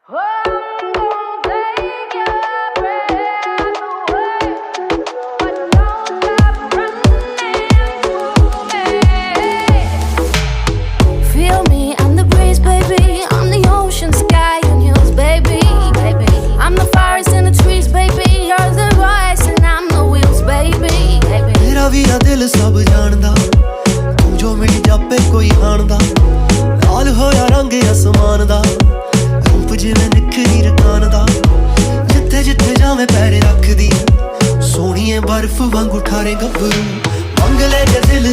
Feel me, I'm the breeze, baby. I'm the ocean, sky, and hills, baby. I'm the forest and the trees, baby. You're the voice and I'm the wheels, baby. मेरा भी आ दिल सब जानदा तू जो मिल जापे कोई हाणदा लाल होया रंग आसमान दा रूप जिवें निखरी रकान दा जिथे जिथे जावे पैर रखदी सोहणीए बर्फ वांगू ठारे गब्बरू मंग ले जे दिल